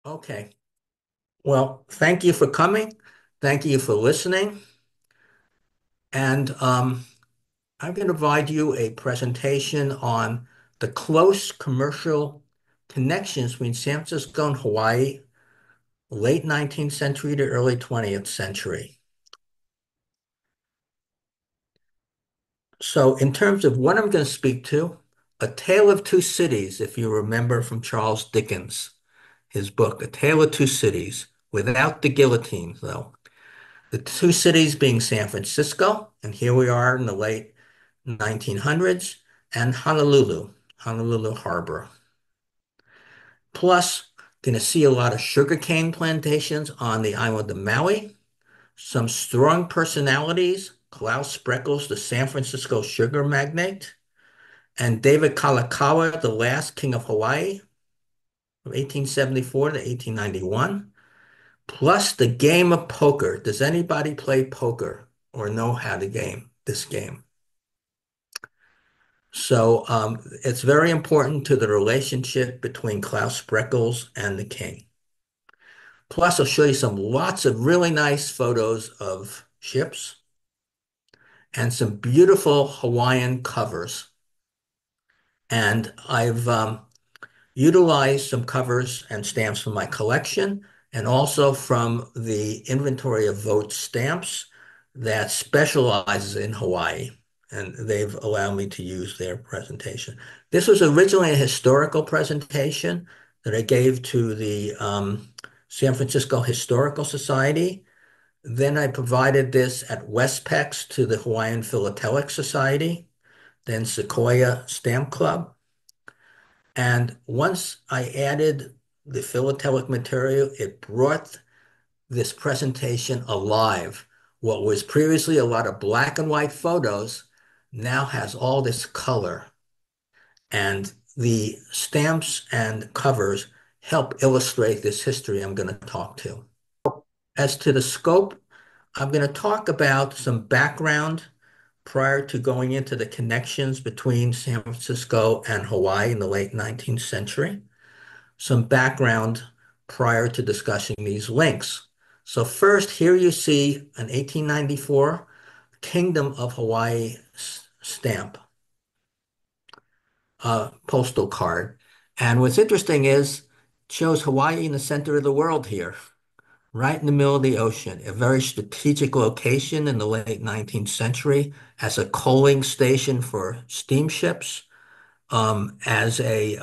Okay. Well, thank you for coming. Thank you for listening. And I'm going to provide you a presentation on the close commercial connections between San Francisco and Hawaii, late 19th century to early 20th century. So, in terms of what I'm going to speak to, A Tale of Two Cities, if you remember from Charles Dickens, his book, A Tale of Two Cities, without the guillotine, though. The two cities being San Francisco, and here we are in the late 1900s, and Honolulu, Honolulu Harbor. Plus, going to see a lot of sugarcane plantations on the island of Maui, some strong personalities, Klaus Spreckles, the San Francisco sugar magnate, and David Kalakaua, the last king of Hawaii from 1874 to 1891, plus the game of poker. Does anybody play poker or know how to game this game? So it's very important to the relationship between Klaus Spreckles and the king. Plus, I'll show you some lots of really nice photos of ships and some beautiful Hawaiian covers. And I've utilized some covers and stamps from my collection and also from the inventory of vote stamps that specializes in Hawaii. And they've allowed me to use their presentation. This was originally a historical presentation that I gave to the San Francisco Historical Society. Then I provided this at Westpex to the Hawaiian Philatelic Society, then Sequoia Stamp Club. And once I added the philatelic material, it brought this presentation alive. What was previously a lot of black and white photos now has all this color. And the stamps and covers help illustrate this history I'm going to talk to. As to the scope, I'm going to talk about some background prior to going into the connections between San Francisco and Hawaii in the late 19th century. Some background prior to discussing these links. So first, here you see an 1894 Kingdom of Hawaii stamp, postal card. And what's interesting is it shows Hawaii in the center of the world here, right in the middle of the ocean, a very strategic location in the late 19th century as a coaling station for steamships, as a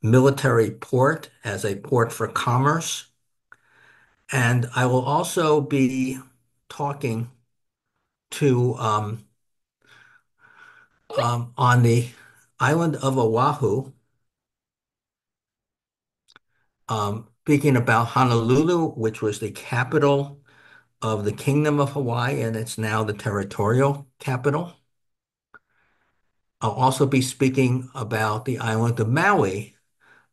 military port, as a port for commerce. And I will also be talking to on the island of Oahu, speaking about Honolulu, which was the capital of the Kingdom of Hawaii, and it's now the territorial capital. I'll also be speaking about the island of Maui,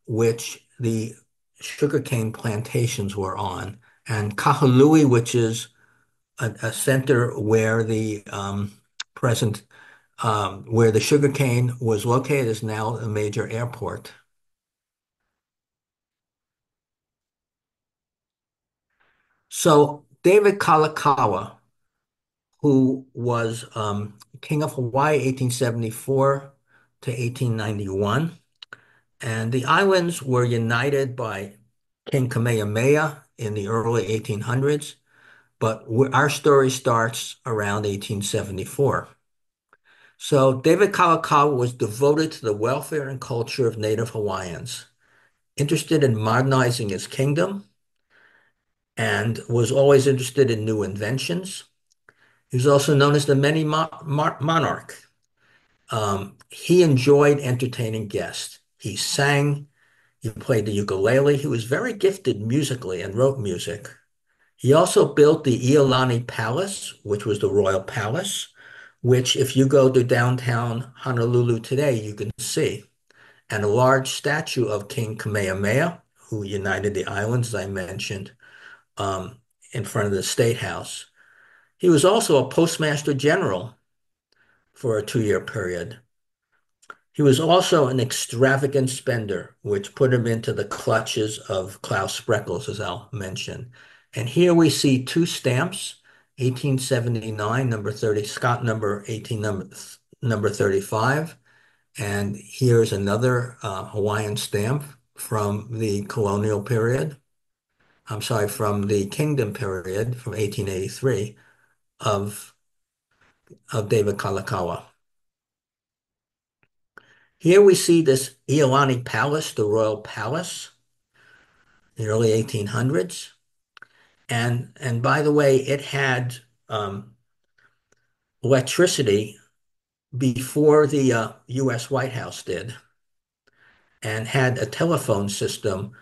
which the sugarcane plantations were on, and Kahului, which is a center where the present where the sugarcane was located is now a major airport. So David Kalakaua, who was King of Hawaii 1874 to 1891, and the islands were united by King Kamehameha in the early 1800s, but our story starts around 1874. So David Kalakaua was devoted to the welfare and culture of Native Hawaiians, interested in modernizing his kingdom, and was always interested in new inventions. He was also known as the many monarch. He enjoyed entertaining guests. He sang, he played the ukulele. He was very gifted musically and wrote music. He also built the Iolani Palace, which was the royal palace, which if you go to downtown Honolulu today, you can see. And a large statue of King Kamehameha, who united the islands, as I mentioned, in front of the State House. He was also a postmaster general for a 2-year period. He was also an extravagant spender, which put him into the clutches of Klaus Spreckels, as I'll mention. And here we see two stamps, 1879, number 30, Scott number 18, number 35. And here's another Hawaiian stamp from the colonial period. I'm sorry, from the kingdom period from 1883 of, David Kalakaua. Here we see this Iolani Palace, the Royal Palace, in the early 1800s. And by the way, it had electricity before the U.S. White House did, and had a telephone system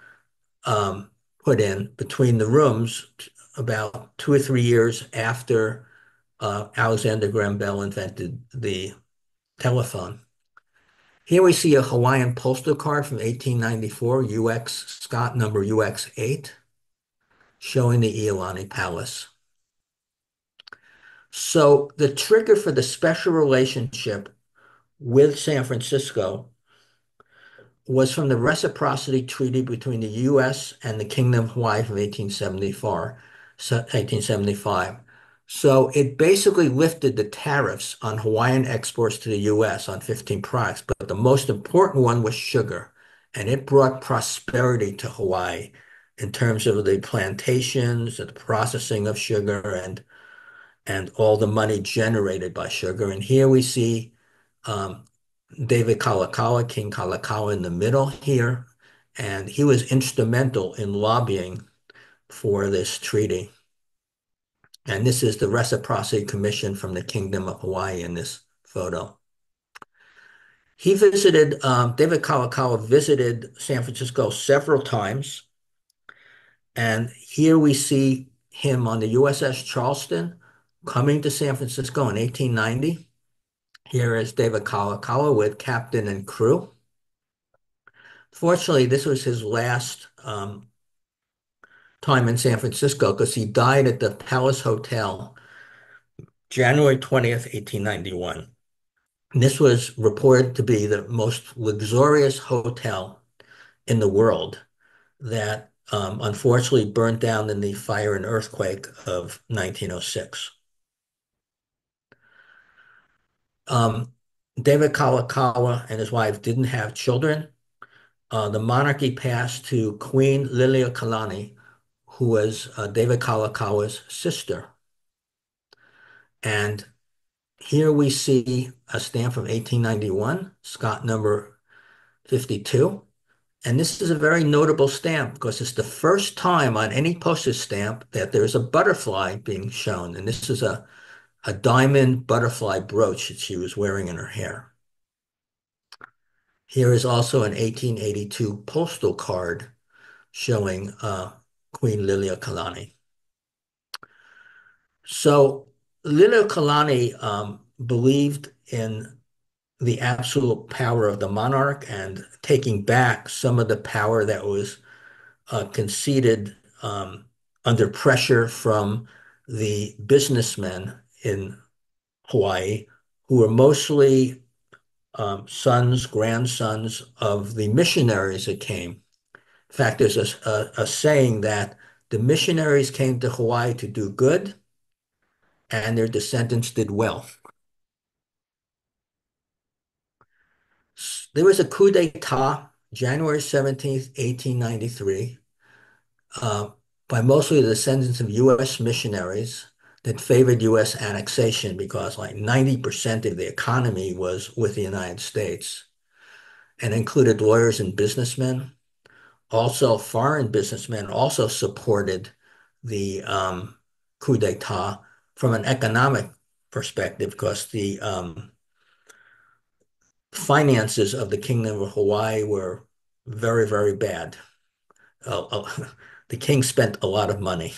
put in between the rooms about 2 or 3 years after Alexander Graham Bell invented the telephone. Here we see a Hawaiian postal card from 1894, UX Scott number UX8, showing the Iolani Palace. So the trigger for the special relationship with San Francisco was from the Reciprocity Treaty between the U.S. and the Kingdom of Hawaii from 1874, 1875. So it basically lifted the tariffs on Hawaiian exports to the U.S. on 15 products, but the most important one was sugar, and it brought prosperity to Hawaii in terms of the plantations and the processing of sugar and all the money generated by sugar. And here we see um, David Kalakaua, King Kalakaua in the middle here, and he was instrumental in lobbying for this treaty. And this is the Reciprocity Commission from the Kingdom of Hawaii in this photo. He visited, David Kalakaua visited San Francisco several times, and here we see him on the USS Charleston coming to San Francisco in 1890. Here is David Kalakaua with captain and crew. Fortunately, this was his last time in San Francisco because he died at the Palace Hotel January 20th, 1891. And this was reported to be the most luxurious hotel in the world that unfortunately burnt down in the fire and earthquake of 1906. Um, David Kalakaua and his wife didn't have children. The monarchy passed to Queen Liliuokalani, who was David Kalakaua's sister. And here we see a stamp from 1891, Scott number 52. And this is a very notable stamp because it's the first time on any postage stamp that there's a butterfly being shown. And this is a diamond butterfly brooch that she was wearing in her hair. Here is also an 1882 postal card showing Queen Liliuokalani. So Liliuokalani believed in the absolute power of the monarch and taking back some of the power that was conceded under pressure from the businessmen in Hawaii, who were mostly sons, grandsons of the missionaries that came. In fact, there's a saying that the missionaries came to Hawaii to do good, and their descendants did well. There was a coup d'etat, January 17th, 1893, uh, by mostly the descendants of U.S. missionaries that favored U.S. annexation because like 90% of the economy was with the United States and included lawyers and businessmen. Also, foreign businessmen also supported the coup d'etat from an economic perspective because the finances of the Kingdom of Hawaii were very, very bad. The king spent a lot of money.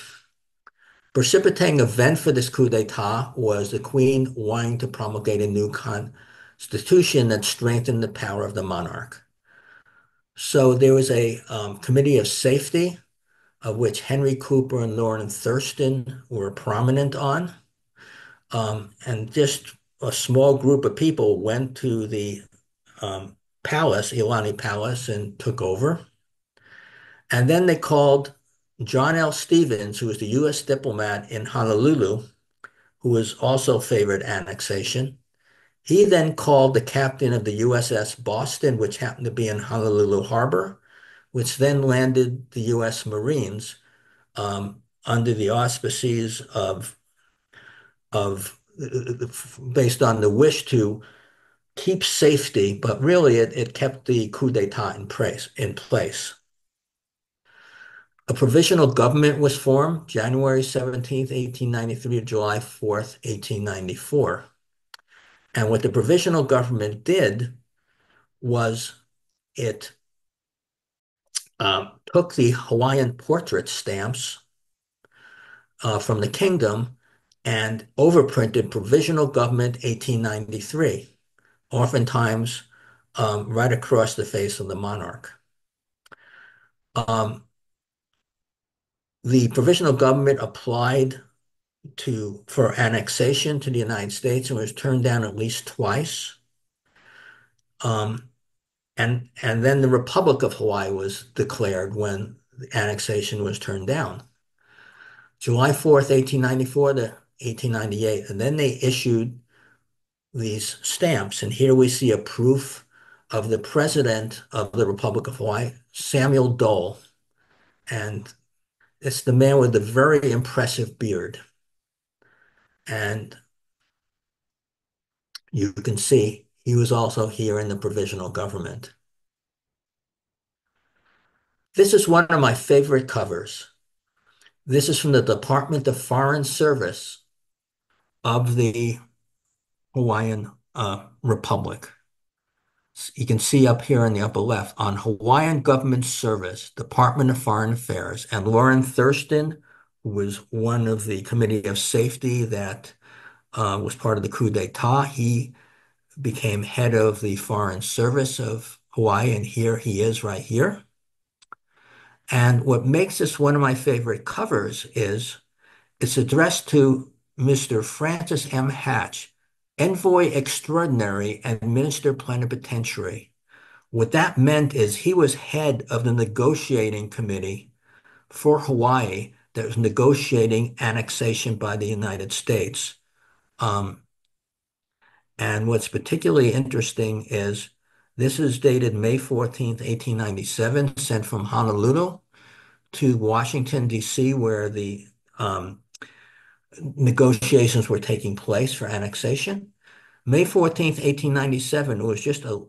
Precipitating event for this coup d'etat was the Queen wanting to promulgate a new constitution that strengthened the power of the monarch. So there was a committee of safety, of which Henry Cooper and Lauren Thurston were prominent on. And just a small group of people went to the palace, Ilani Palace, and took over. And then they called John L. Stevens, who was the U.S. diplomat in Honolulu, who was also favored annexation. He then called the captain of the USS Boston, which happened to be in Honolulu Harbor, which then landed the U.S. Marines under the auspices of based on the wish to keep safety, but really it kept the coup d'etat in place. A provisional government was formed January 17th, 1893 to July 4th, 1894. And what the provisional government did was it took the Hawaiian portrait stamps from the kingdom and overprinted Provisional Government 1893, oftentimes right across the face of the monarch. Um, the provisional government applied for annexation to the United States and was turned down at least twice. Um, and then the Republic of Hawaii was declared when the annexation was turned down. July 4th, 1894 to 1898. And then they issued these stamps. And here we see a proof of the president of the Republic of Hawaii, Samuel Dole. And it's the man with the very impressive beard. And you can see he was also here in the provisional government. This is one of my favorite covers. This is from the Department of Foreign Service of the Hawaiian Republic. You can see up here in the upper left on Hawaiian Government Service, Department of Foreign Affairs, and Lauren Thurston, who was one of the Committee of Safety that was part of the coup d'etat. He became head of the Foreign Service of Hawaii, and here he is right here. And what makes this one of my favorite covers is it's addressed to Mr. Francis M. Hatch, Envoy Extraordinary and Minister Plenipotentiary. What that meant is he was head of the negotiating committee for Hawaii that was negotiating annexation by the United States. Um, and what's particularly interesting is this is dated May 14th, 1897, sent from Honolulu to Washington, D.C., where the negotiations were taking place for annexation. May 14th, 1897 was just a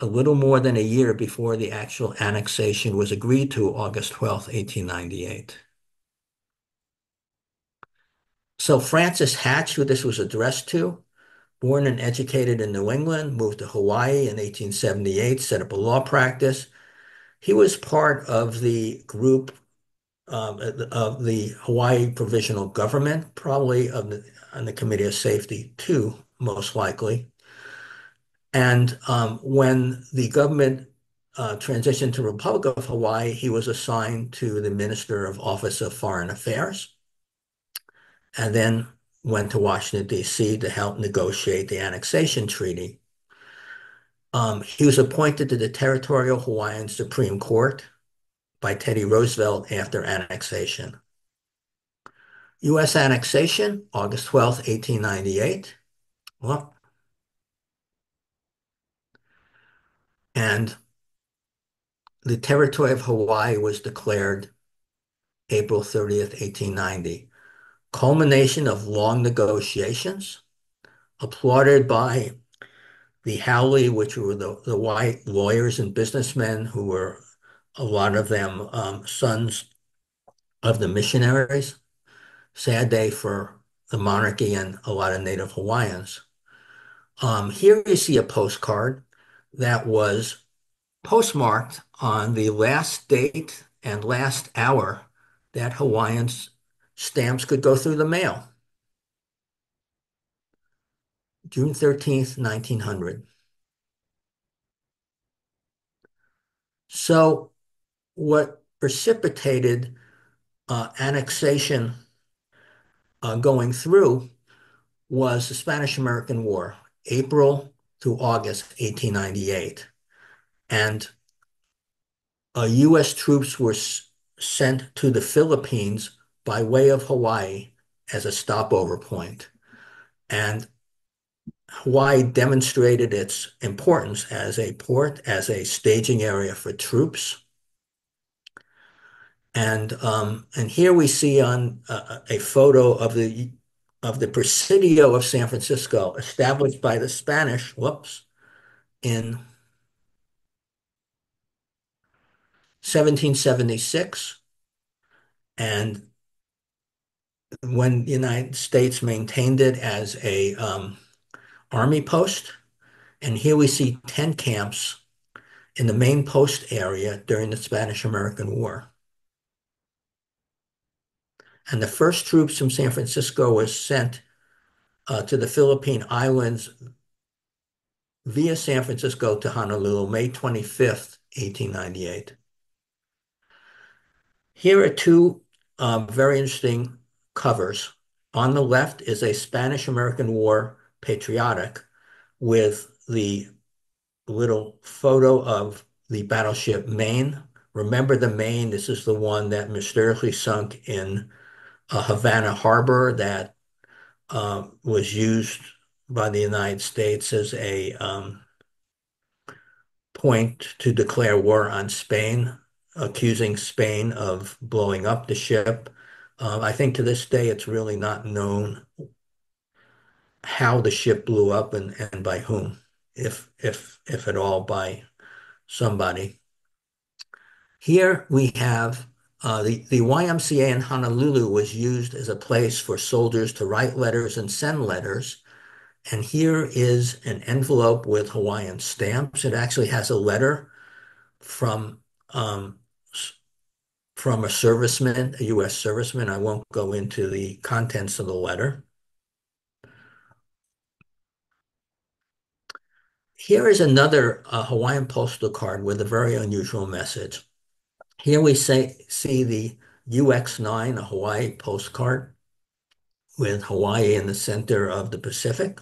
little more than a year before the actual annexation was agreed to, August 12th, 1898. So Francis Hatch, who this was addressed to, born and educated in New England, moved to Hawaii in 1878, set up a law practice. He was part of the group of the Hawaii Provisional Government, probably on the Committee of Safety too, most likely. And when the government transitioned to Republic of Hawaii, he was assigned to the Minister of Office of Foreign Affairs, and then went to Washington, D.C. to help negotiate the annexation treaty. He was appointed to the Territorial Hawaiian Supreme Court by Teddy Roosevelt after annexation. U.S. annexation, August 12th, 1898. Well, and the territory of Hawaii was declared April 30th, 1890. Culmination of long negotiations, applauded by the Howley, which were the white lawyers and businessmen who were, a lot of them, sons of the missionaries. Sad day for the monarchy and a lot of Native Hawaiians. Here you see a postcard that was postmarked on the last date and last hour that Hawaiians stamps could go through the mail. June 13th, 1900. So what precipitated annexation going through was the Spanish-American War, April through August 1898. And U.S. troops were sent to the Philippines by way of Hawaii as a stopover point. And Hawaii demonstrated its importance as a port, as a staging area for troops. And here we see on a photo of the Presidio of San Francisco, established by the Spanish, whoops, in 1776, and when the United States maintained it as a army post. And here we see tent camps in the main post area during the Spanish-American War. And the first troops from San Francisco were sent to the Philippine Islands via San Francisco to Honolulu, May 25th, 1898. Here are two very interesting covers. On the left is a Spanish-American War patriotic with the little photo of the battleship Maine. Remember the Maine? This is the one that mysteriously sunk in Havana Harbor that was used by the United States as a point to declare war on Spain, accusing Spain of blowing up the ship. I think to this day it's really not known how the ship blew up and by whom, if at all by somebody. Here we have the YMCA in Honolulu was used as a place for soldiers to write letters and send letters. And here is an envelope with Hawaiian stamps. It actually has a letter from um, from a serviceman, a U.S. serviceman. I won't go into the contents of the letter. Here is another Hawaiian postal card with a very unusual message. Here we see the UX9, a Hawaii postcard with Hawaii in the center of the Pacific.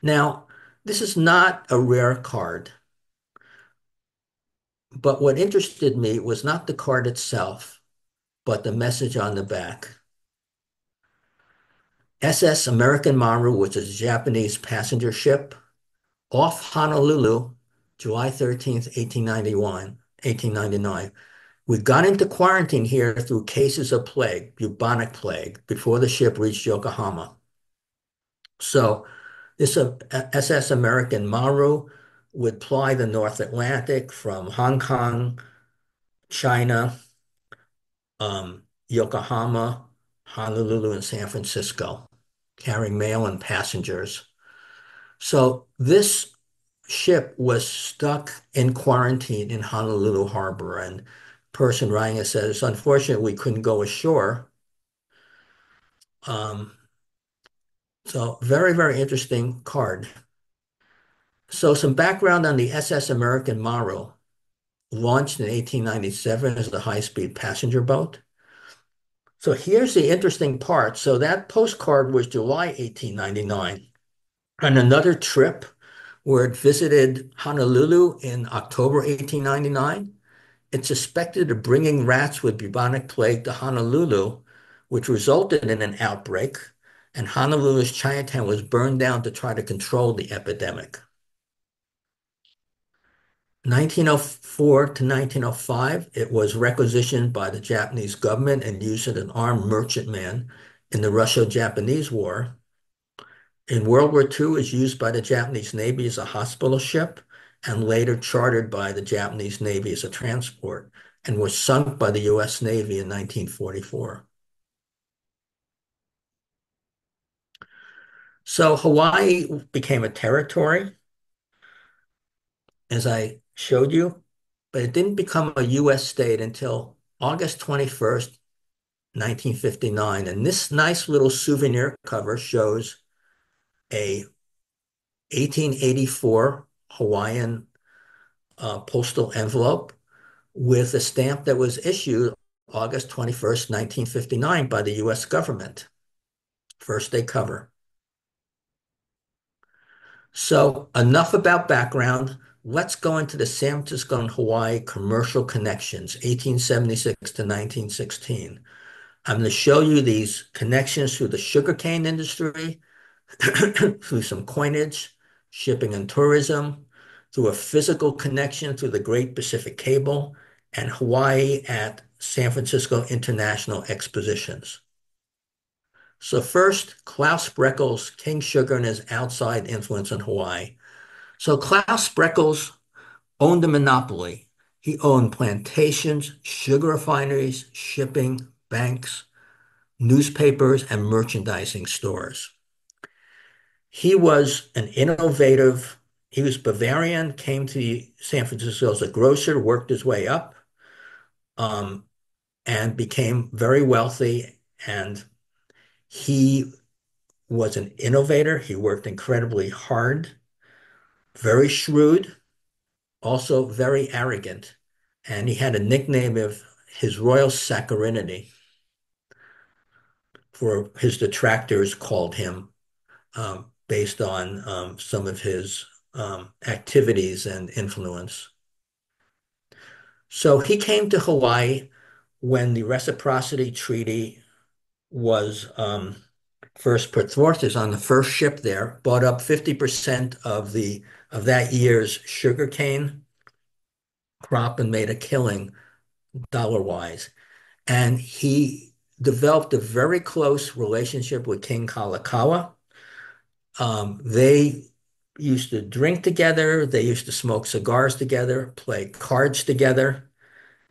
Now, this is not a rare card, but what interested me was not the card itself, but the message on the back. SS American Maru, which is a Japanese passenger ship, off Honolulu, July 13th, 1899. We got into quarantine here through cases of plague, bubonic plague, before the ship reached Yokohama. So this SS American Maru would ply the North Atlantic from Hong Kong, China, Yokohama, Honolulu, and San Francisco, carrying mail and passengers. So this ship was stuck in quarantine in Honolulu Harbor, and person writing it says, unfortunately, we couldn't go ashore. Um, so very, very interesting card. So some background on the SS American Maru, launched in 1897 as a high-speed passenger boat. So here's the interesting part. So that postcard was July 1899. On another trip where it visited Honolulu in October 1899, it's suspected of bringing rats with bubonic plague to Honolulu, which resulted in an outbreak, and Honolulu's Chinatown was burned down to try to control the epidemic. 1904 to 1905, it was requisitioned by the Japanese government and used as an armed merchantman in the Russo-Japanese War. In World War II, it was used by the Japanese Navy as a hospital ship and later chartered by the Japanese Navy as a transport and was sunk by the U.S. Navy in 1944. So Hawaii became a territory, as I showed you, but it didn't become a U.S. state until August 21st, 1959. And this nice little souvenir cover shows a 1884 Hawaiian postal envelope with a stamp that was issued August 21st, 1959 by the U.S. government. First day cover. So enough about background. Let's go into the San Francisco and Hawaii commercial connections, 1876 to 1916. I'm going to show you these connections through the sugarcane industry, through some coinage, shipping and tourism, through a physical connection through the Great Pacific Cable, and Hawaii at San Francisco International Expositions. So first, Klaus Spreckels, King Sugar and his outside influence in Hawaii. So Klaus Spreckels owned a monopoly. He owned plantations, sugar refineries, shipping, banks, newspapers, and merchandising stores. He was an innovative, he was Bavarian, came to San Francisco as a grocer, worked his way up, um, and became very wealthy. And he was an innovator. He worked incredibly hard, very shrewd, also very arrogant. And he had a nickname of his royal saccharinity, for his detractors called him, based on some of his activities and influence. So he came to Hawaii when the Reciprocity Treaty was first put forth. Is on the first ship there, bought up 50% of that year's sugarcane crop and made a killing dollar wise. And he developed a very close relationship with King Kalakaua. They used to drink together, they used to smoke cigars together, play cards together,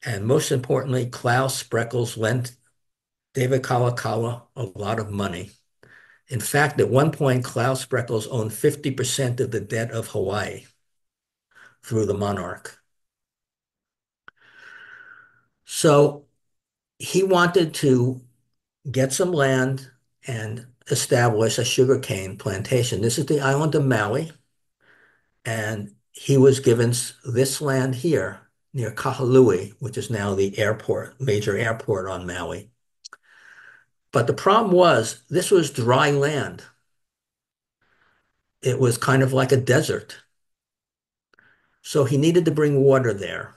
and most importantly, Klaus Spreckels lent David Kalakaua a lot of money. In fact, at one point, Klaus Spreckels owned 50% of the debt of Hawaii through the monarch. So he wanted to get some land and establish a sugarcane plantation. This is the island of Maui, and he was given this land here near Kahului, which is now the airport, major airport on Maui. But the problem was this was dry land. It was kind of like a desert. So he needed to bring water there.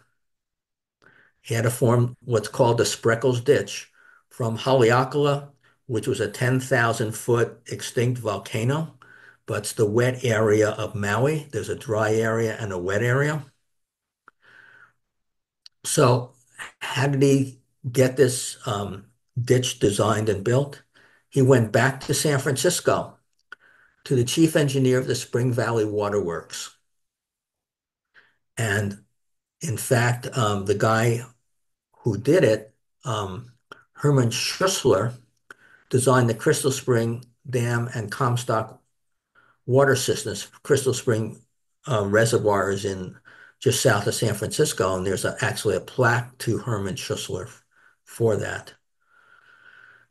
He had to form what's called the Spreckels Ditch from Haleakala, which was a 10,000 foot extinct volcano, but it's the wet area of Maui. There's a dry area and a wet area. So how did he get this ditch designed and built? He went back to San Francisco to the chief engineer of the Spring Valley Waterworks. And in fact, the guy who did it, Herman Schussler, designed the Crystal Spring Dam and Comstock water systems. Crystal Spring reservoirs in just south of San Francisco, and there's actually a plaque to Herman Schussler for that.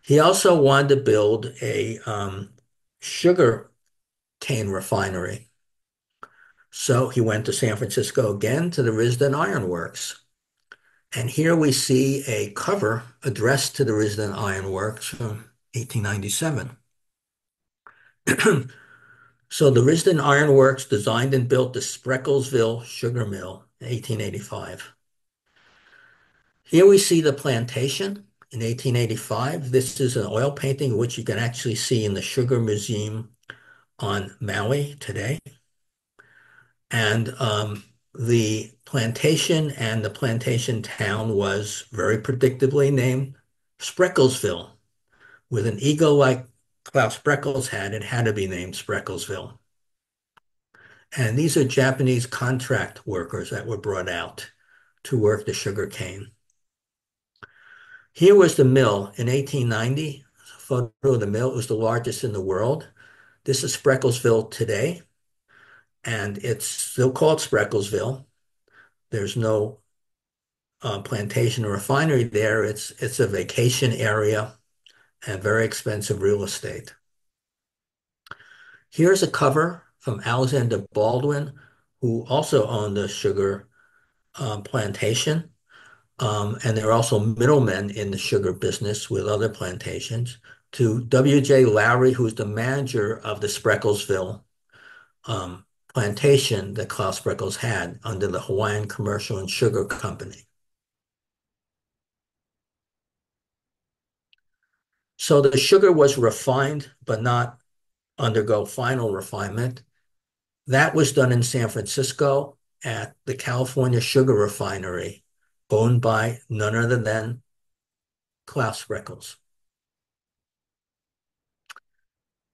He also wanted to build a sugar cane refinery. So he went to San Francisco again to the Risden Iron Works. And here we see a cover addressed to the Risden Iron Works from 1897. So the Risden Iron Works designed and built the Spreckelsville Sugar Mill in 1885. Here we see the plantation in 1885. This is an oil painting, which you can actually see in the Sugar Museum on Maui today. And the plantation and the plantation town was very predictably named Spreckelsville. With an ego like Klaus Spreckels had, it had to be named Spreckelsville. And these are Japanese contract workers that were brought out to work the sugar cane. Here was the mill in 1890. A photo of the mill. It was the largest in the world. This is Spreckelsville today, and it's still called Spreckelsville. There's no plantation or refinery there. It's a vacation area and very expensive real estate. Here's a cover from Alexander Baldwin, who also owned a sugar plantation. And there are also middlemen in the sugar business with other plantations, to W.J. Lowry, who's the manager of the Spreckelsville um, plantation that Klaus Spreckels had under the Hawaiian Commercial and Sugar Company. So the sugar was refined, but not undergo final refinement. That was done in San Francisco at the California Sugar Refinery, owned by none other than Klaus Spreckels.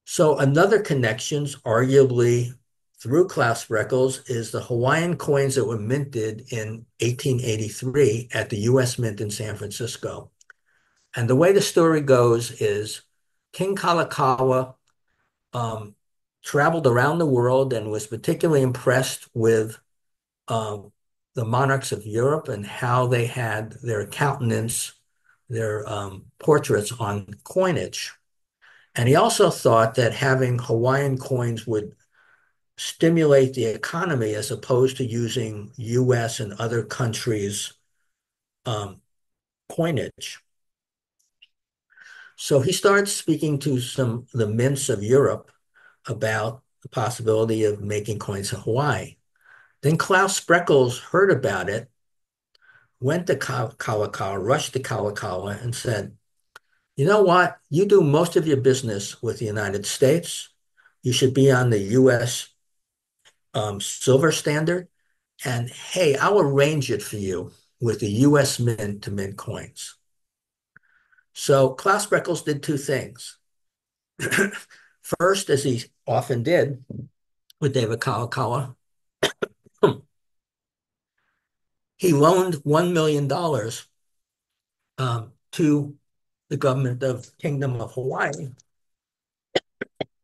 So another connections, arguably through Klaus Spreckels, is the Hawaiian coins that were minted in 1883 at the U.S. Mint in San Francisco. And the way the story goes is King Kalakaua um, traveled around the world and was particularly impressed with um, the monarchs of Europe and how they had their countenance, their portraits on coinage. And he also thought that having Hawaiian coins would stimulate the economy as opposed to using US and other countries' um, coinage. So he started speaking to some of the mints of Europe about the possibility of making coins in Hawaii. Then Klaus Spreckels heard about it, went to Kalakaua, rushed to Kalakaua, and said, you know what? You do most of your business with the United States. You should be on the US silver standard. And hey, I'll arrange it for you with the US Mint to mint coins. So Klaus Spreckels did two things. First, as he often did with David Kalakaua, he loaned $1 million to the government of Kingdom of Hawaii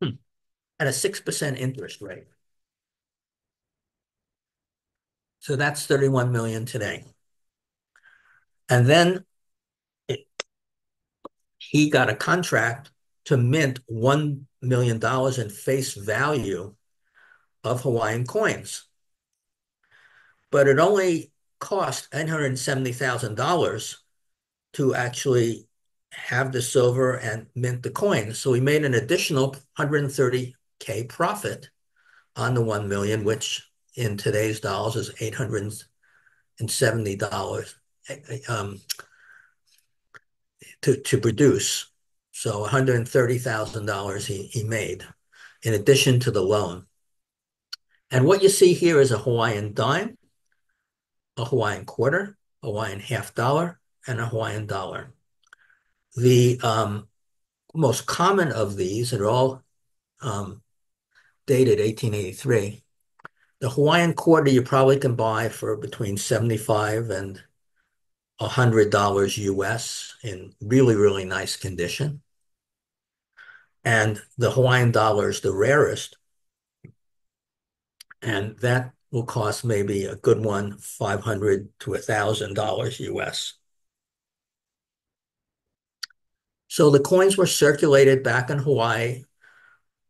at a 6% interest rate. So that's 31 million today. And then he got a contract to mint $1 million in face value of Hawaiian coins. But it only cost $870,000 to actually have the silver and mint the coins. So he made an additional 130K profit on the 1 million, which in today's dollars is $870 to produce. So $130,000 he made in addition to the loan. And what you see here is a Hawaiian dime, a Hawaiian quarter, a Hawaiian half dollar, and a Hawaiian dollar. The most common of these are all um, dated 1883. The Hawaiian quarter you probably can buy for between 75 and $100 US in really, really nice condition. And the Hawaiian dollar is the rarest. And that will cost maybe a good one, $500 to $1,000 US. So the coins were circulated back in Hawaii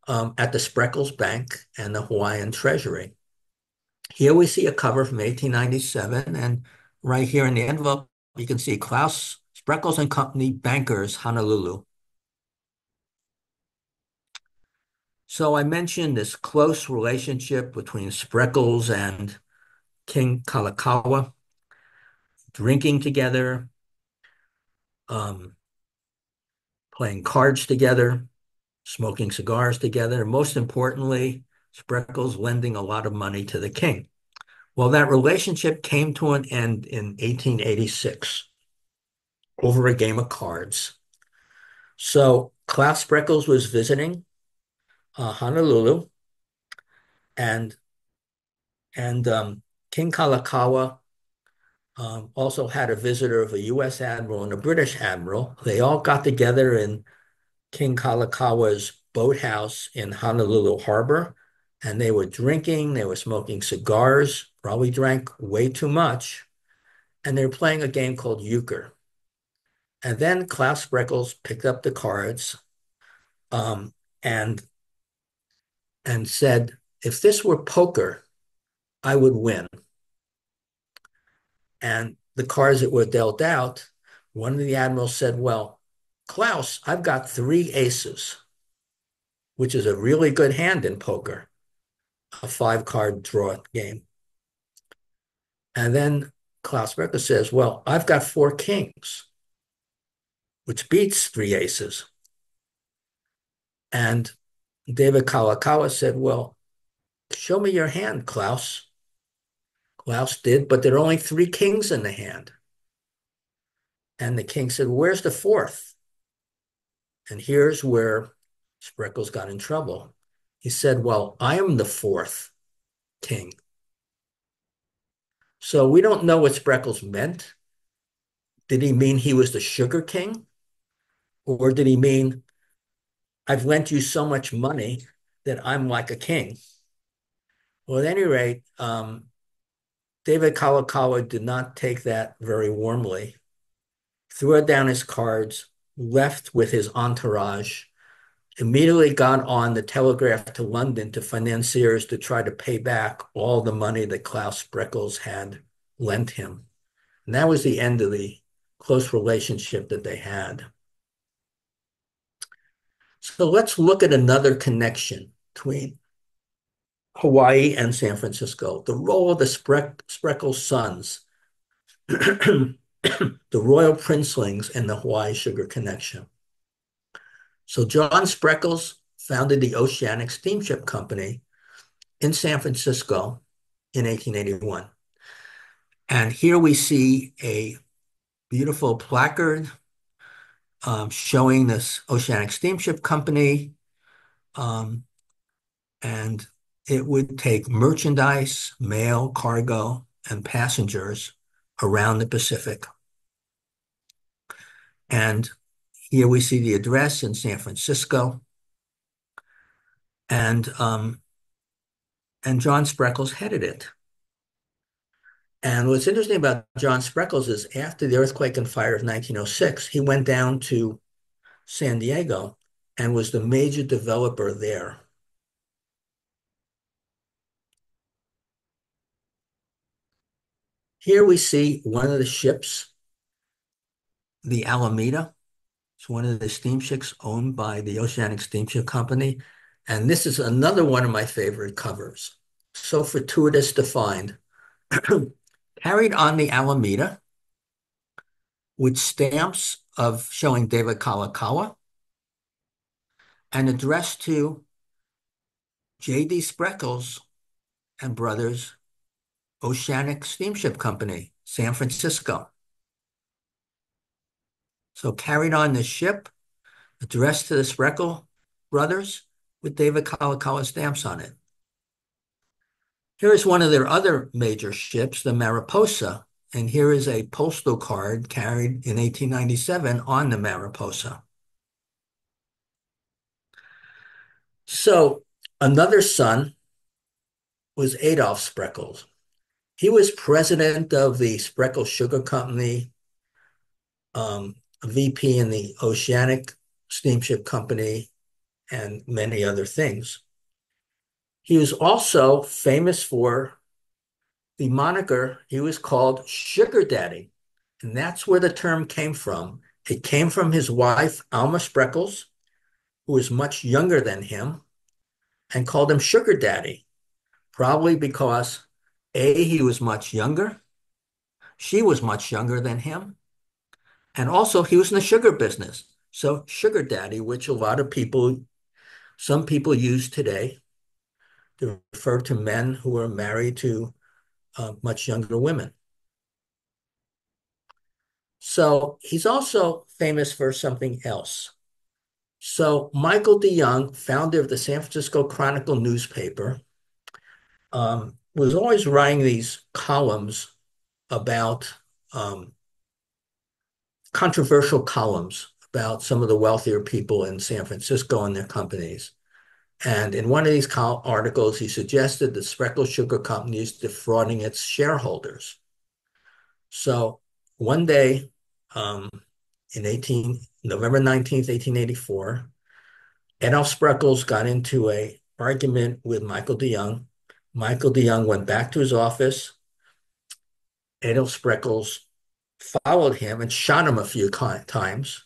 at the Spreckels Bank and the Hawaiian Treasury. Here we see a cover from 1897, and right here in the envelope, you can see Klaus Spreckels and Company Bankers, Honolulu. So I mentioned this close relationship between Spreckels and King Kalakaua, drinking together, um, playing cards together, smoking cigars together, and most importantly, Spreckels lending a lot of money to the king. Well, that relationship came to an end in 1886 over a game of cards. So Klaus Spreckels was visiting Honolulu, and King Kalakaua also had a visitor of a U.S. admiral and a British admiral. They all got together in King Kalakaua's boathouse in Honolulu Harbor, and they were drinking, they were smoking cigars, probably drank way too much, and they were playing a game called euchre. And then Klaus Spreckels picked up the cards um, and and said, if this were poker, I would win. And the cards that were dealt out, one of the admirals said, well, Klaus, I've got three aces, which is a really good hand in poker. a five-card draw game. And then Klaus Becker says, well, I've got four kings, which beats three aces. And David Kalakaua said, well, show me your hand, Klaus. Klaus did, but there are only three kings in the hand. And the king said, where's the fourth? And here's where Spreckles got in trouble. He said, well, I am the fourth king. So we don't know what Spreckles meant. Did he mean he was the sugar king? Or did he mean, I've lent you so much money that I'm like a king? Well, at any rate, David Kalakaua did not take that very warmly, threw down his cards, left with his entourage, immediately got on the telegraph to London to financiers to try to pay back all the money that Klaus Spreckles had lent him. And that was the end of the close relationship that they had. So let's look at another connection between Hawaii and San Francisco, the role of the Spreckles sons, the royal princelings in the Hawaii sugar connection. So John Spreckles founded the Oceanic Steamship Company in San Francisco in 1881. And here we see a beautiful placard showing this Oceanic Steamship Company. And it would take merchandise, mail, cargo, and passengers around the Pacific. And here we see the address in San Francisco. And John Spreckles headed it. And what's interesting about John Spreckles is after the earthquake and fire of 1906, he went down to San Diego and was the major developer there. Here we see one of the ships, the Alameda. It's one of the steamships owned by the Oceanic Steamship Company. And this is another one of my favorite covers. So fortuitous to find. Carried on the Alameda with stamps of showing David Kalakaua and addressed to J.D. Spreckles and Brothers, Oceanic Steamship Company, San Francisco. So carried on the ship, addressed to the Spreckle brothers with David Kalakaua stamps on it. Here is one of their other major ships, the Mariposa, and here is a postal card carried in 1897 on the Mariposa. So another son was Adolph Spreckles. He was president of the Spreckles Sugar Company, VP in the Oceanic Steamship Company, and many other things. He was also famous for the moniker, he was called Sugar Daddy. And that's where the term came from. It came from his wife, Alma Spreckles, who was much younger than him, and called him Sugar Daddy, probably because A, he was much younger, she was much younger than him, and also he was in the sugar business. So Sugar Daddy, which a lot of people, some people use today to refer to men who are married to much younger women. So he's also famous for something else. So Michael DeYoung, founder of the San Francisco Chronicle newspaper, was always writing these columns about controversial columns about some of the wealthier people in San Francisco and their companies. And in one of these articles, he suggested the Spreckles Sugar Company is defrauding its shareholders. So one day, in November 19th, 1884, Adolph Spreckles got into an argument with Michael DeYoung. Michael DeYoung went back to his office. Adolph Spreckles followed him and shot him a few times,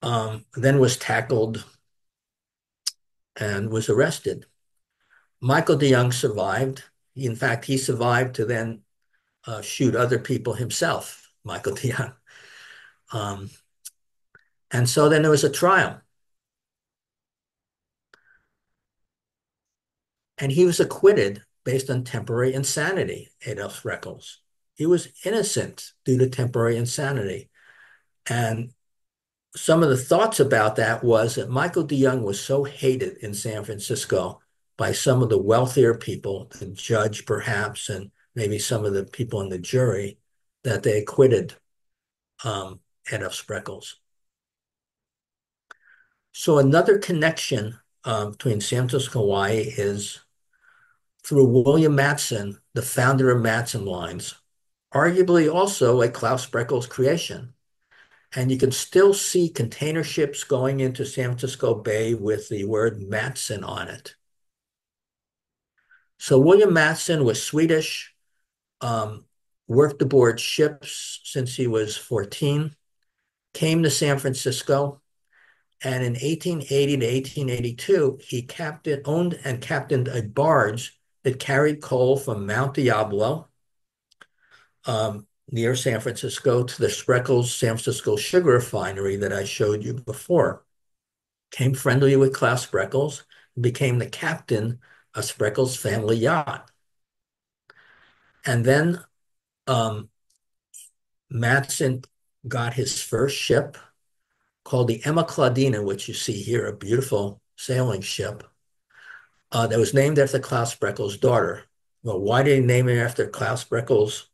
then was tackled and was arrested. Michael DeYoung survived. In fact, he survived to then shoot other people himself, Michael DeYoung. Um, and so then there was a trial, and he was acquitted based on temporary insanity, Adolf Freckles. He was innocent due to temporary insanity. And some of the thoughts about that was that Michael DeYoung was so hated in San Francisco by some of the wealthier people, the judge perhaps, and maybe some of the people in the jury, that they acquitted Adolf Spreckels. So another connection between San Francisco and Hawaii is through William Matson, the founder of Matson Lines, arguably also a Klaus Spreckels creation. And you can still see container ships going into San Francisco Bay with the word Matson on it. So William Matson was Swedish, um, worked aboard ships since he was 14, came to San Francisco, and in 1880 to 1882, he owned and captained a barge that carried coal from Mount Diablo, near San Francisco, to the Spreckels San Francisco sugar refinery that I showed you before. Came friendly with Klaus Spreckels, and became the captain of Spreckels' family yacht. And then um, Matson got his first ship called the Emma Claudina, which you see here, a beautiful sailing ship that was named after Klaus Spreckels' daughter. Well, why did he name it after Klaus Spreckels'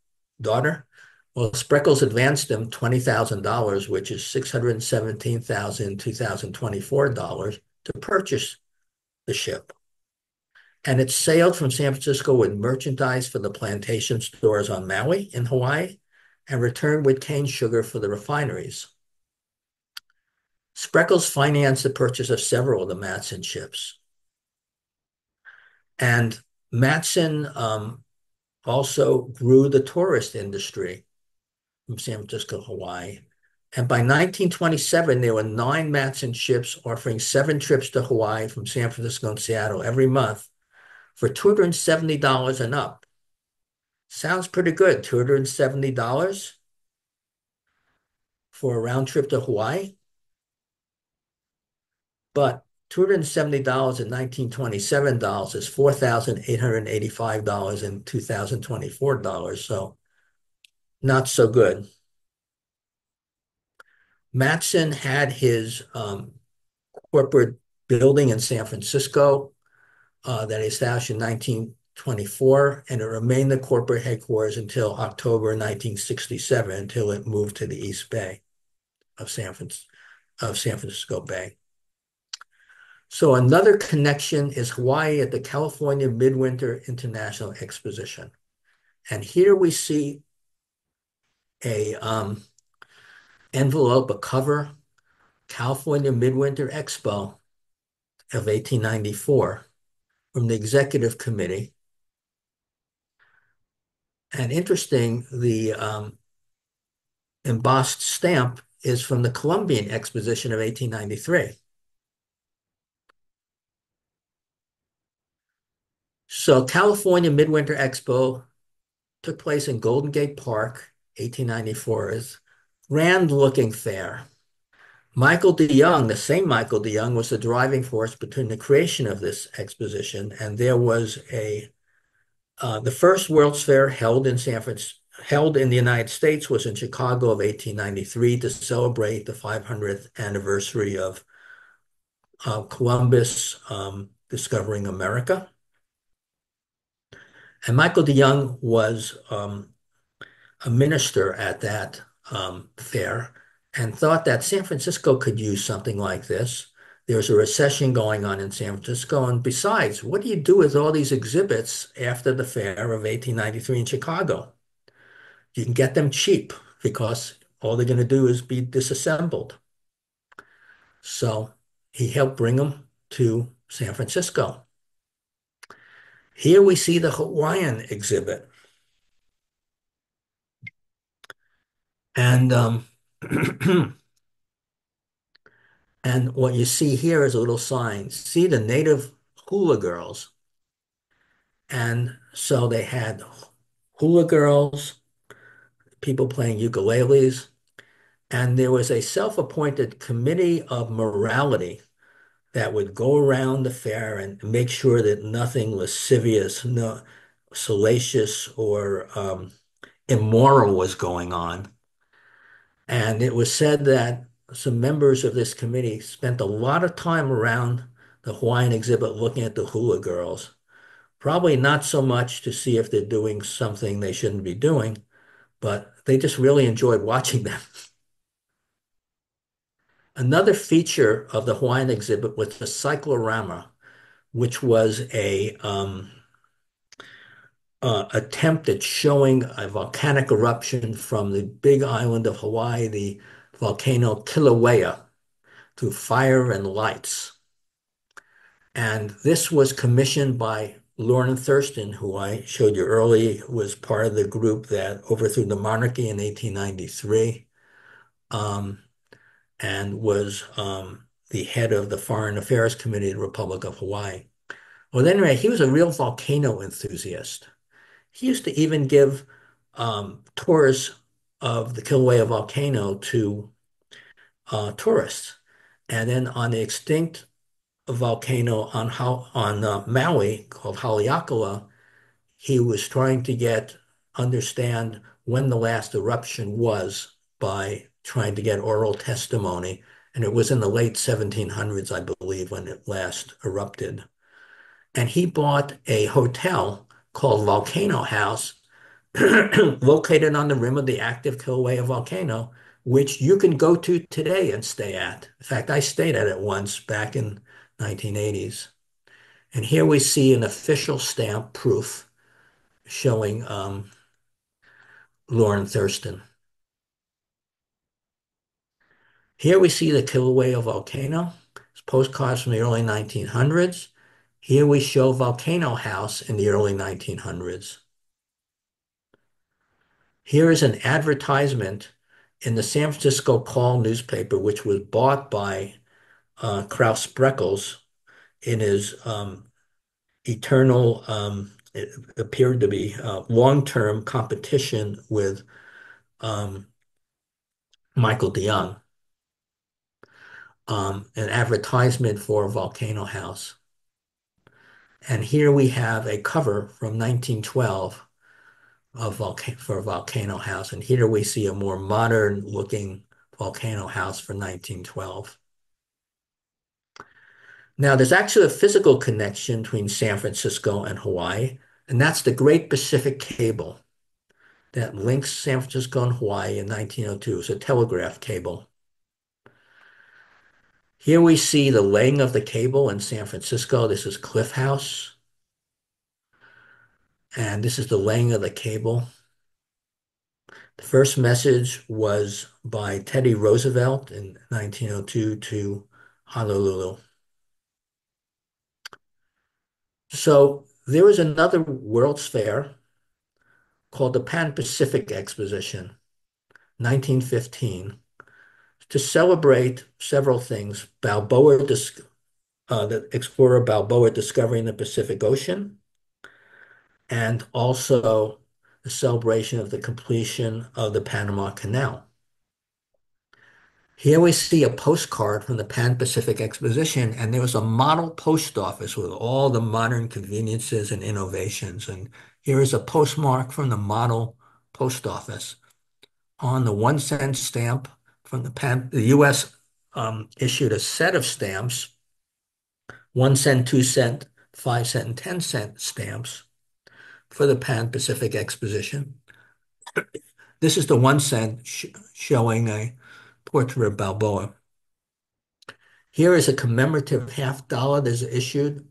daughter? Well, Spreckels advanced him $20,000, which is $617,224 to purchase the ship. And it sailed from San Francisco with merchandise for the plantation stores on Maui in Hawaii and returned with cane sugar for the refineries. Spreckels financed the purchase of several of the Matson ships. And Matson also grew the tourist industry from San Francisco, Hawaii. And by 1927, there were 9 Matson ships offering 7 trips to Hawaii from San Francisco and Seattle every month for $270 and up. Sounds pretty good, $270 for a round trip to Hawaii. But $270 in 1927 dollars is $4,885 in 2024 dollars. So not so good. Matson had his corporate building in San Francisco that he established in 1924, and it remained the corporate headquarters until October 1967, until it moved to the East Bay of San Francisco Bay. So another connection is Hawaii at the California Midwinter International Exposition. And here we see a envelope, a cover, California Midwinter Expo of 1894 from the executive committee. And interesting, the embossed stamp is from the Columbian Exposition of 1893. So California Midwinter Expo took place in Golden Gate Park, 1894, is grand looking fair. Michael DeYoung, the same Michael DeYoung, was the driving force between the creation of this exposition, and there was the first World's Fair held in the United States was in Chicago of 1893 to celebrate the 500th anniversary of Columbus discovering America. And Michael DeYoung was a minister at that fair and thought that San Francisco could use something like this. There was a recession going on in San Francisco. And besides, what do you do with all these exhibits after the fair of 1893 in Chicago? You can get them cheap because all they're going to do is be disassembled. So he helped bring them to San Francisco. Here we see the Hawaiian exhibit. And and what you see here is a little sign. See the native hula girls. And so they had hula girls, people playing ukuleles, and there was a self-appointed committee of morality that would go around the fair and make sure that nothing lascivious, no, salacious, or immoral was going on. And it was said that some members of this committee spent a lot of time around the Hawaiian exhibit looking at the hula girls. Probably not so much to see if they're doing something they shouldn't be doing, but they just really enjoyed watching them. Another feature of the Hawaiian exhibit was the cyclorama, which was a attempt at showing a volcanic eruption from the big island of Hawaii, the volcano Kilauea, through fire and lights. And this was commissioned by Lauren Thurston, who I showed you earlier, who was part of the group that overthrew the monarchy in 1893, um, and was the head of the Foreign Affairs Committee of the Republic of Hawaii. Well, anyway, he was a real volcano enthusiast. He used to even give tours of the Kilauea volcano to tourists. And then on the extinct volcano on Maui called Haleakala, he was trying to understand when the last eruption was by trying to get oral testimony. And it was in the late 1700s, I believe, when it last erupted. And he bought a hotel called Volcano House located on the rim of the active Kilauea volcano, which you can go to today and stay at. In fact, I stayed at it once back in 1980s. And here we see an official stamp proof showing Lauren Thurston. Here we see the Kilauea volcano. It's postcards from the early 1900s. Here we show Volcano House in the early 1900s. Here is an advertisement in the San Francisco Call newspaper, which was bought by Kraus Spreckels in his eternal, it appeared to be long-term competition with um, Michael DeYoung, an advertisement for Volcano House. And here we have a cover from 1912 for Volcano House. And here we see a more modern looking Volcano House for 1912. Now, there's actually a physical connection between San Francisco and Hawaii, and that's the Great Pacific Cable that links San Francisco and Hawaii in 1902. It's a telegraph cable. Here we see the laying of the cable in San Francisco. This is Cliff House, and this is the laying of the cable. The first message was by Teddy Roosevelt in 1902 to Honolulu. So there was another World's Fair called the Pan-Pacific Exposition, 1915, to celebrate several things. The explorer Balboa discovering the Pacific Ocean, and also the celebration of the completion of the Panama Canal. Here we see a postcard from the Pan-Pacific Exposition, and there was a model post office with all the modern conveniences and innovations. And here is a postmark from the model post office. On the 1 cent stamp from the U.S. Issued a set of stamps, 1 cent, 2 cent, 5 cent, and 10 cent stamps for the Pan-Pacific Exposition. This is the 1 cent showing a portrait of Balboa. Here is a commemorative $50 that is issued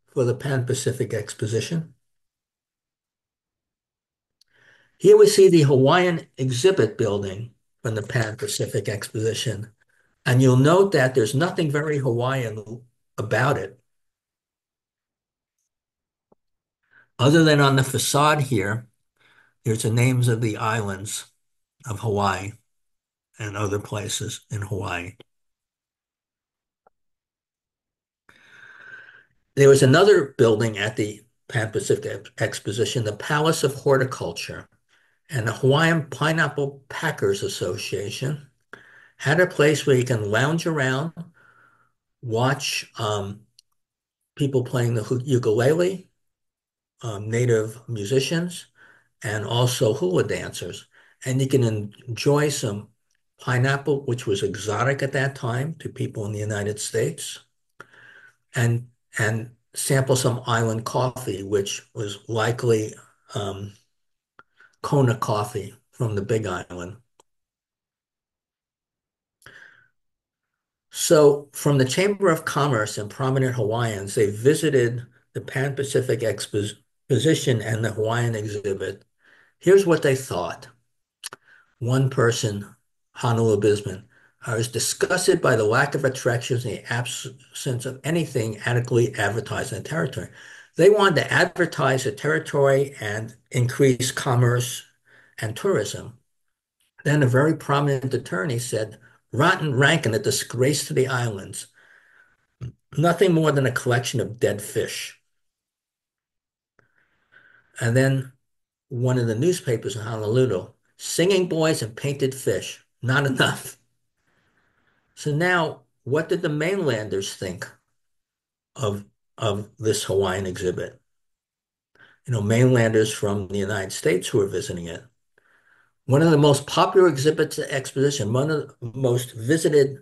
for the Pan-Pacific Exposition. Here we see the Hawaiian exhibit building from the Pan-Pacific Exposition. And you'll note that there's nothing very Hawaiian about it. Other than on the facade here, there's the names of the islands of Hawaii and other places in Hawaii. There was another building at the Pan-Pacific Exposition, the Palace of Horticulture and the Hawaiian Pineapple Packers Association had a place where you can lounge around, watch people playing the ukulele, native musicians, and also hula dancers. And you can enjoy some pineapple, which was exotic at that time to people in the United States, and sample some island coffee, which was likely um, Kona coffee from the Big Island. So, from the Chamber of Commerce and prominent Hawaiians, they visited the Pan-Pacific Exposition and the Hawaiian exhibit. Here's what they thought. One person, Honolulu Bisman, I was disgusted by the lack of attractions and the absence of anything adequately advertised in the territory. They wanted to advertise the territory and increase commerce and tourism. Then a very prominent attorney said, Rotten rank and a disgrace to the islands. Nothing more than a collection of dead fish. And then one of the newspapers in Honolulu, singing boys and painted fish, not enough. So now, what did the mainlanders think of this Hawaiian exhibit? Mainlanders from the United States who were visiting it. One of the most popular exhibits at exposition, one of the most visited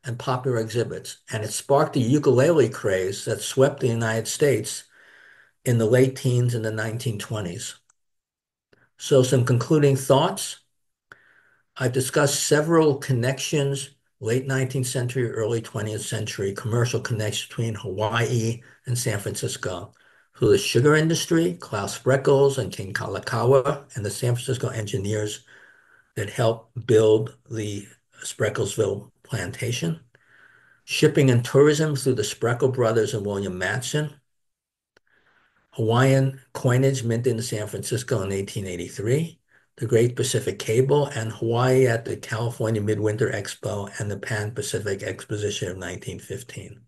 and popular exhibits, and it sparked the ukulele craze that swept the United States in the late teens and the 1920s. So some concluding thoughts. I've discussed several connections, late 19th century, early 20th century, commercial connections between Hawaii and San Francisco. Through the sugar industry, Klaus Spreckels and King Kalakaua, and the San Francisco engineers that helped build the Spreckelsville plantation. Shipping and tourism through the Spreckle brothers and William Matson. Hawaiian coinage minted in San Francisco in 1883. The Great Pacific Cable, and Hawaii at the California Midwinter Expo and the Pan-Pacific Exposition of 1915.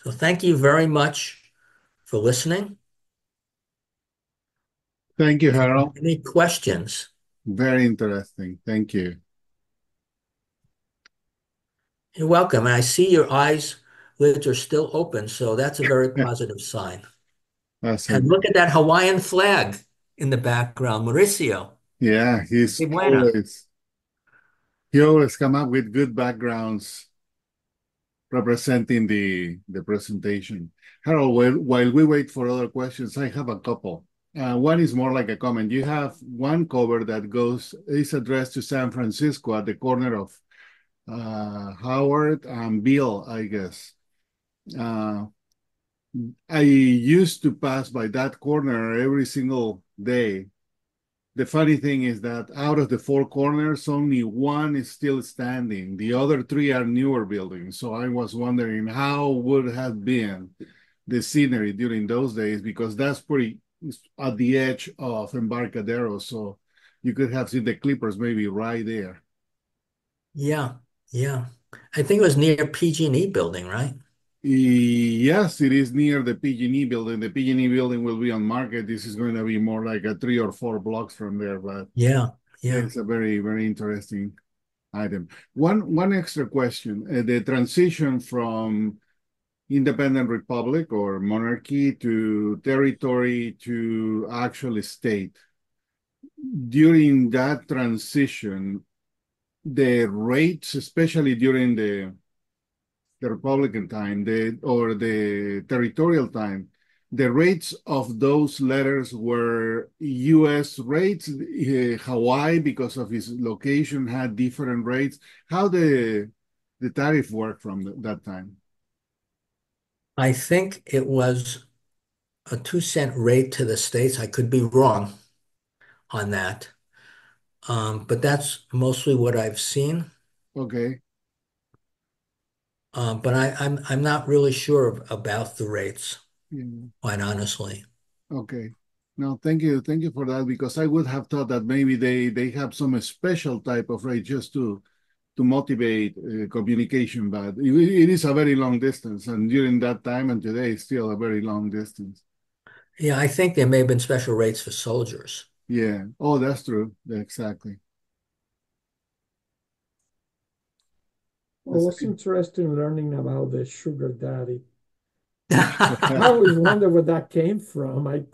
So thank you very much for listening. Thank you, Harold. Any questions? Very interesting. Thank you. You're welcome. And I see your eyes lids are still open, so that's a very positive sign. That's a, And look at that Hawaiian flag in the background, Mauricio. yeah, Qué buena. he always come up with good backgrounds representing the presentation. Harold, while we wait for other questions, I have a couple. One is more like a comment. You have one cover that is addressed to San Francisco at the corner of Howard and Bill, I guess. Uh, I used to pass by that corner every single day. The funny thing is that out of the four corners, only one is still standing. The other three are newer buildings. So I was wondering how would have been the scenery during those days, because that's pretty at the edge of Embarcadero. So you could have seen the Clippers maybe right there. Yeah, yeah. I think it was near PG&E building, right? Yes, it is near the PG&E building. The PG&E building will be on Market. This is going to be more like a 3 or 4 blocks from there, but Yeah, yeah. it's a very, very interesting item. One extra question. The transition from independent republic or monarchy to territory to actual state. During that transition, the rates, especially during the Republican time, or the territorial time, the rates of those letters were U.S. rates. Hawaii, because of its location, had different rates. How the tariff worked from that time? I think it was a 2 cent rate to the states. I could be wrong on that. But that's mostly what I've seen. Okay. But I'm not really sure about the rates, Yeah. quite honestly. Okay. No, thank you for that, because I would have thought that maybe they have some special type of rate just to motivate communication, but it is a very long distance, and during that time and today, it's still a very long distance. Yeah, I think there may have been special rates for soldiers. Yeah. Oh, that's true. Exactly. Well, it That's was interesting learning about the sugar daddy. I a always wonder where that came from. I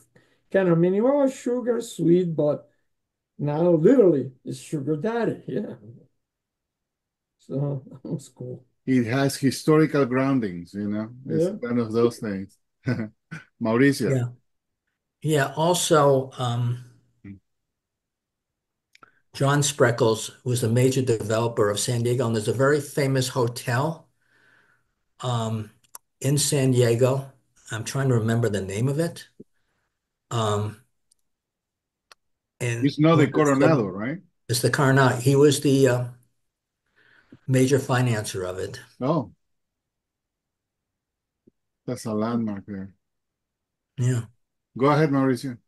kind of mean, oh, sugar sweet, but now literally it's sugar daddy. Yeah. So that was cool. it has historical groundings, you know. It's Yeah. one of those things. Mauricio. Yeah. Yeah. Also, John Spreckles was a major developer of San Diego, and there's a very famous hotel um, in San Diego. I'm trying to remember the name of it. Um, and It's not the well, Coronado, right? it's the Carnot. He was the major financer of it. Oh, that's a landmark there. Yeah. Go ahead, Mauricio.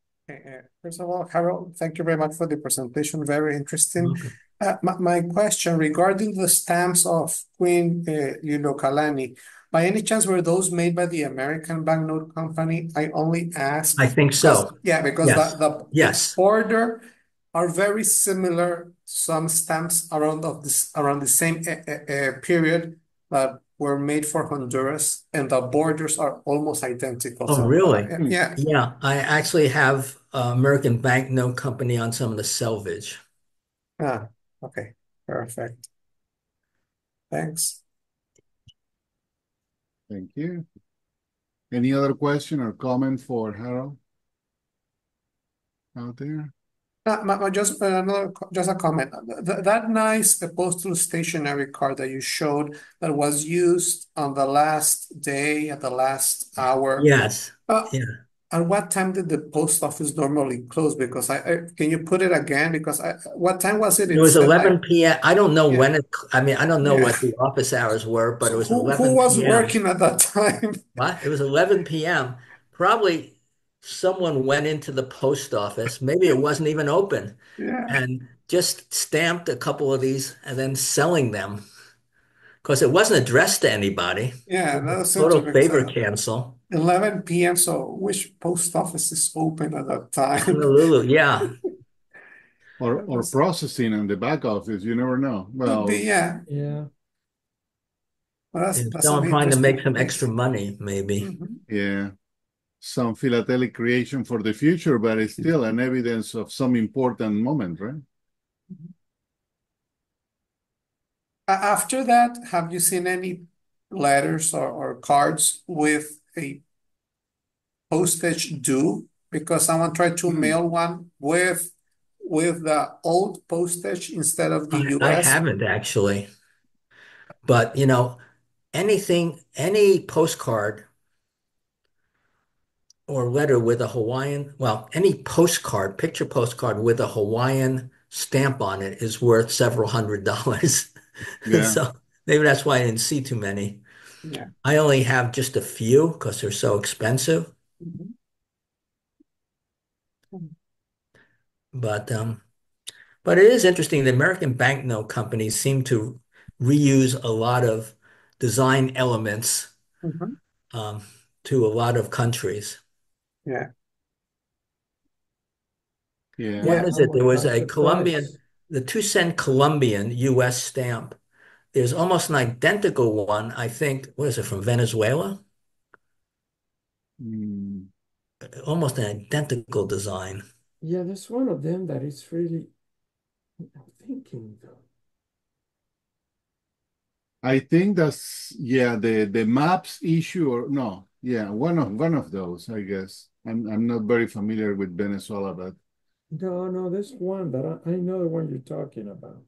First of all, Harold, thank you very much for the presentation. Very interesting. Okay. My question regarding the stamps of Queen Kalani, by any chance were those made by the American banknote company? I only ask I think because, so. yeah, because Yes. the Yes. border are very similar. Some stamps around the same period that were made for Honduras, and the borders are almost identical. Oh, So, really? Hmm. yeah. Yeah. I actually have American Banknote Company on some of the selvage. Ah, okay, perfect. Thanks. Thank you. Any other question or comment for Harold out there? Just another, just a comment. That nice postal stationery card that you showed that was used on the last day at the last hour. Yes. Uh, Yeah. at what time did the post office normally close? Because I can you put it again? Because what time was it? It It was said like 11 p.m. I don't know yeah, when it, I mean, I don't know yeah. what the office hours were, but it So was who 11 was p.m. working at that time? What? It was 11 p.m. Probably someone went into the post office. Maybe it wasn't even open Yeah, and just stamped a couple of these and then selling them because it wasn't addressed to anybody. yeah. It was That a seems to total be favor cancel. 11 p.m. So which post office is open at that time? Honolulu, yeah. That Or was processing in the back office, you never know. could be, Well, yeah. Yeah. Well, And that's an someone trying to make interesting some extra case. money, maybe. Mhm. yeah, some philatelic creation for the future, but it's still an evidence of some important moment, right? After that, have you seen any letters or cards with a postage due? Because someone tried to Hmm. mail one with the old postage instead of the I US. haven't actually, but any postcard or letter with a Hawaiian, well, any postcard, picture postcard with a Hawaiian stamp on it is worth several $100s. Yeah. So maybe that's why I didn't see too many. Yeah. I only have just a few because they're so expensive. Mhm. But um, but it is interesting. The American banknote companies seem to reuse a lot of design elements Mhm. um, to a lot of countries. Yeah. Yeah. What Yeah. is I'm it? There was a Colombian, surprised. the 2 cent Colombian US stamp. There's almost an identical one, I think. What is it, from Venezuela? Hmm. Almost an identical design. Yeah, there's one of them that is really, I'm thinking though. I think that's yeah, the maps issue or no. Yeah, one of those, I guess. I'm not very familiar with Venezuela, but No, no, there's one that I know the one you're talking about.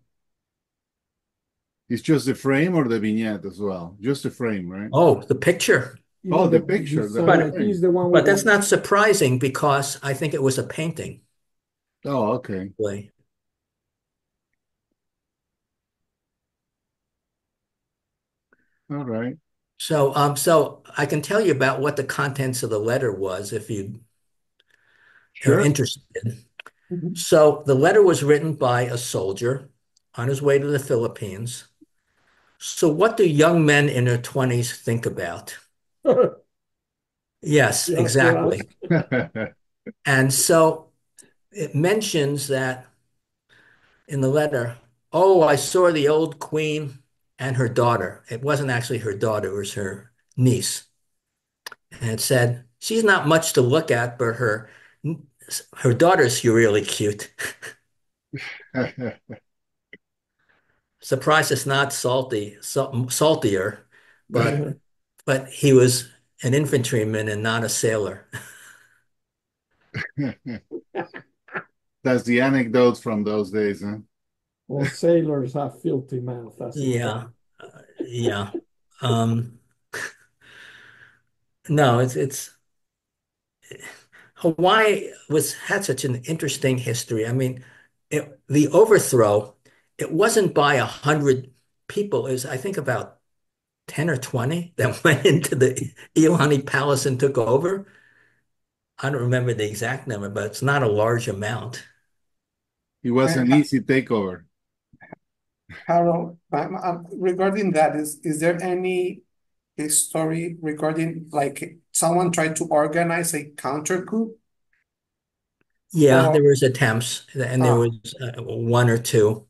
it's just the frame or the vignette as well. Just the frame, right? Oh, the picture. Yeah, Oh, the the picture, the design, whole I think But is thing. the one with but that's the, not surprising because I think it was a painting. Oh, okay. Really. All right. So I can tell you about what the contents of the letter was if you are Sure. interested. Mhm. So the letter was written by a soldier on his way to the Philippines. So what do young men in their 20s think about? Yes, You have to ask. exactly. And so it mentions that in the letter, oh, I saw the old queen and her daughter. It wasn't actually her daughter, it was her niece. And it said, she's not much to look at, but her daughter's really cute. Surprised it's not saltier, but Yeah. he was an infantryman and not a sailor. That's the anecdote from those days, huh? Well, sailors have filthy mouth, as you Yeah, know. yeah. Um, no, it's Hawaii was had such an interesting history. I mean, the overthrow, it wasn't by 100 people. It was, I think, about 10 or 20 that went into the Iolani Palace and took over. I don't remember the exact number, but it's not a large amount. It was And an easy takeover. Harold, regarding that, is there any story regarding like someone tried to organize a counter coup? Yeah, Or there was attempts, and there ah, was one or two.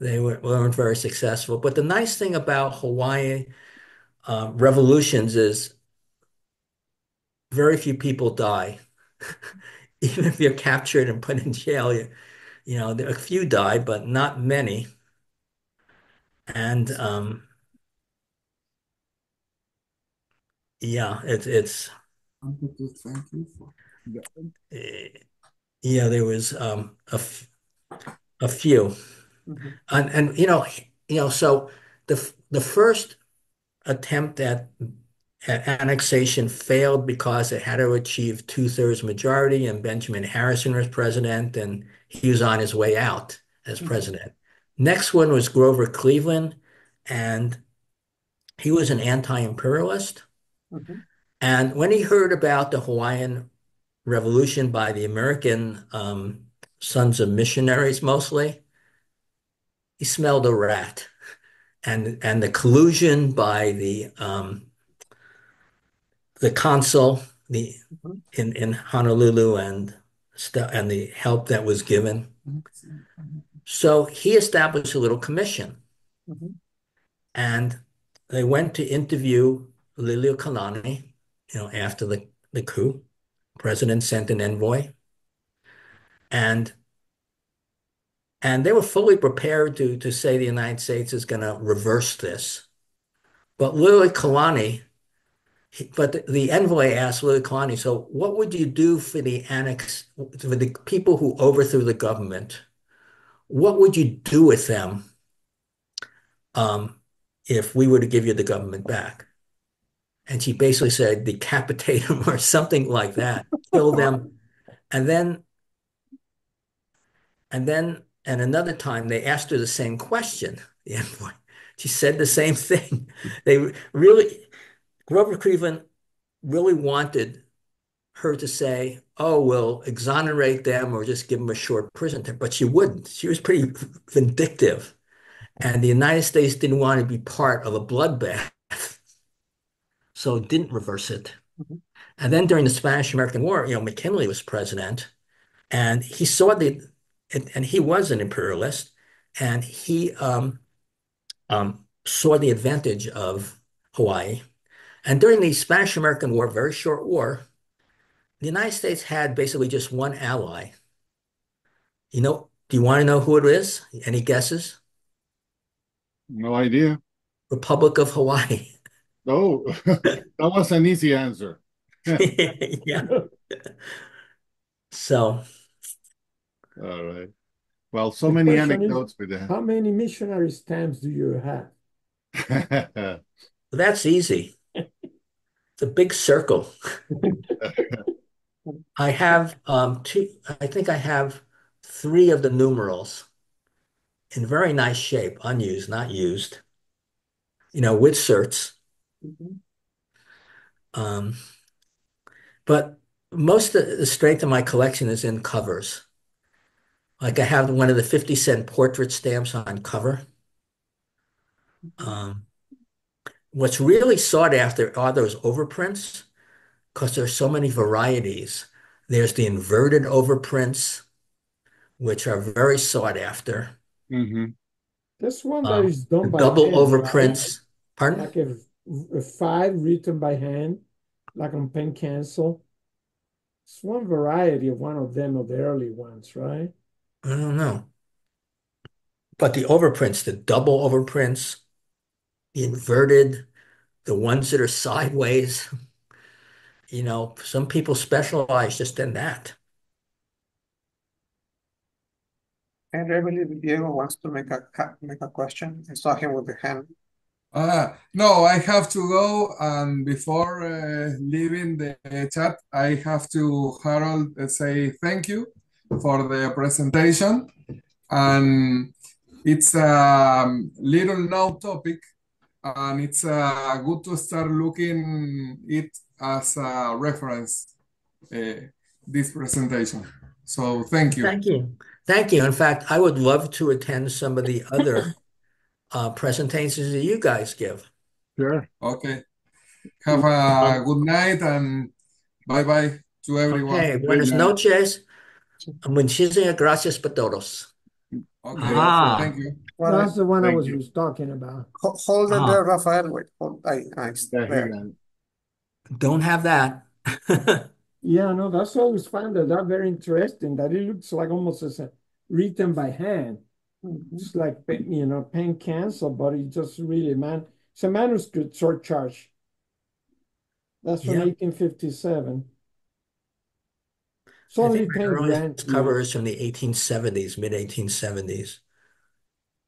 Weren't very successful. But the nice thing about Hawaii revolutions is very few people die. Even if you're captured and put in jail, a few die, but not many. And yeah, eh, yeah, there was a few, mhm, and so the first attempt at annexation failed because it had to achieve two-thirds majority, and Benjamin Harrison was president, and he was on his way out as mhm, president. Next one was Grover Cleveland, and he was an anti-imperialist. mhm, And when he heard about the Hawaiian Revolution by the American sons of missionaries mostly, he smelled a rat. And the collusion by the consul mhm, in Honolulu and the help that was given. So he established a little commission, mhm, and they went to interview Liliuokalani, after the coup. President sent an envoy, and they were fully prepared to say the United States is going to reverse this. But Liliuokalani, but the envoy asked Liliuokalani, so what would you do for the people who overthrew the government? What would you do with them um, if we were to give you the government back? And she basically said, decapitate them or something like that, kill them. And then, and another time they asked her the same question, the envoy. She said the same thing. They really, Grover Cleveland really wanted her to say, oh, we'll exonerate them or just give them a short prison term, but she wouldn't. She was pretty vindictive. And the United States didn't want to be part of a bloodbath, so it didn't reverse it. mhm, And then during the Spanish-American War, McKinley was president, and he saw and he was an imperialist, and he saw the advantage of Hawaii. And during the Spanish-American War, very short war, the United States had basically just one ally. Do you want to know who it is? Any guesses? No idea. Republic of Hawaii. Oh, that was an easy answer. All Yeah. So right. Well, so The many question is, anecdotes with how many missionary stamps do you have? that. that's easy. It's a big circle. I have I think I have three of the numerals in very nice shape, unused, not used, with certs. mhm, Um, but most of the strength of my collection is in covers. Like I have one of the 50-cent portrait stamps on cover. mhm, Um, what's really sought after are those overprints. because there's so many varieties. There's the inverted overprints, which are very sought after. Hmm. This one that is The done by double hand, right? overprints. Pardon? Like a five written by hand, like on pen cancel. It's one variety of one of them of the early ones, right? I don't know. But the overprints, the double overprints, the inverted, the ones that are sideways, some people specialize just in that. And I believe Diego wants to make a question. I saw him with the hand. No, I have to go. And before leaving the chat, I have to, Harold, say thank you for the presentation. And it's a little known topic, and it's good to start looking it as a reference, uh, this presentation. So thank you. Thank you. Thank you. In fact, I would love to attend some of the other presentations that you guys give. Sure. Okay. Have a good night and bye bye to everyone. Okay, Good buenas night. noches. Muchísimas gracias por todos. Okay. Ah, Thank you. Well, That's the one I Thank was you. talking about. hold it ah, there, Rafael. Wait, hold. Yeah, he There. got it. don't have that. Yeah, no, that's always found that very interesting. That it looks like almost as a written by hand. Mhm. It's like pen cancel, but it's just really it's a manuscript short charge. That's from Yeah, 1857. It's I think only my 10 grand earliest cover used. is from the 1870s, mid 1870s.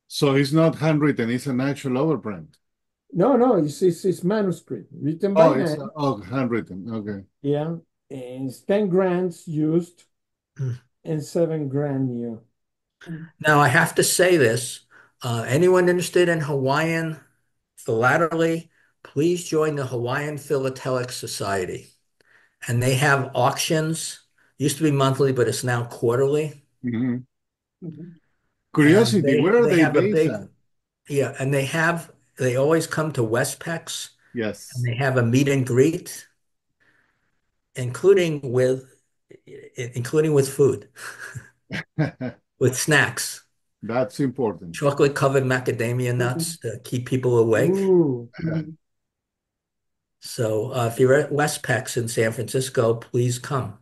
So it's not handwritten, it's an actual overprint. No, it's manuscript written by Oh, it's hand. handwritten. Okay. Yeah, and it's 10 grands used Hmm. and 7 grand new. Now, I have to say this. Anyone interested in Hawaiian philately, please join the Hawaiian Philatelic Society. And they have auctions. Used to be monthly, but it's now quarterly. Hmm. Mhm. And Curiosity, where are they they have a based big, at? yeah, and they always come to Westpex and Yes. they have a meet and greet, including with including with food, with snacks, That's important. chocolate covered macadamia Mhm. nuts to keep people awake. Ooh, Mhm. So if you're at Westpex in San Francisco, please come.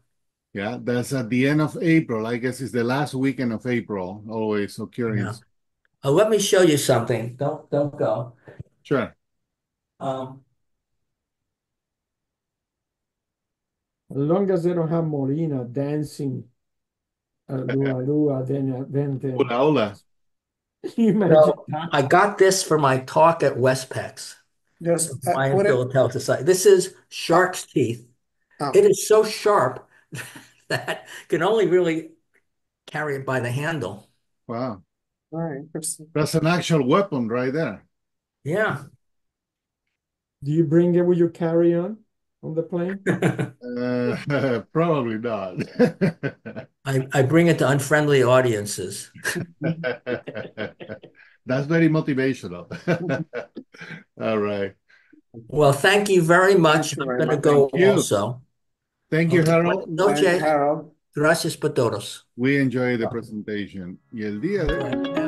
Yeah, that's at the end of April. I guess it's the last weekend of April, always Yeah. occurring. Let me show you something. Don't go. Sure. Um, as long as they don't have Molina dancing Lua Lua, then Hola, hola. you imagine so that? I got this for my talk at Westpex, the Just Hawaiian put it. Philatelic Society. This is Uh, shark's teeth. It okay. is so sharp that can only really carry it by the handle. Wow. Very interesting. That's an actual weapon right there. Yeah. Do you bring it with your carry-on on the plane? Probably not. I bring it to unfriendly audiences. Mhm. That's very motivational. Mhm. All right. Well, thank you very much. Thank you I'm very going to much. go Thank you. also. Thank you, Okay. Buenas Harold. And noches. Harold. Gracias por todos. We enjoy the presentation. Y el día de hoy.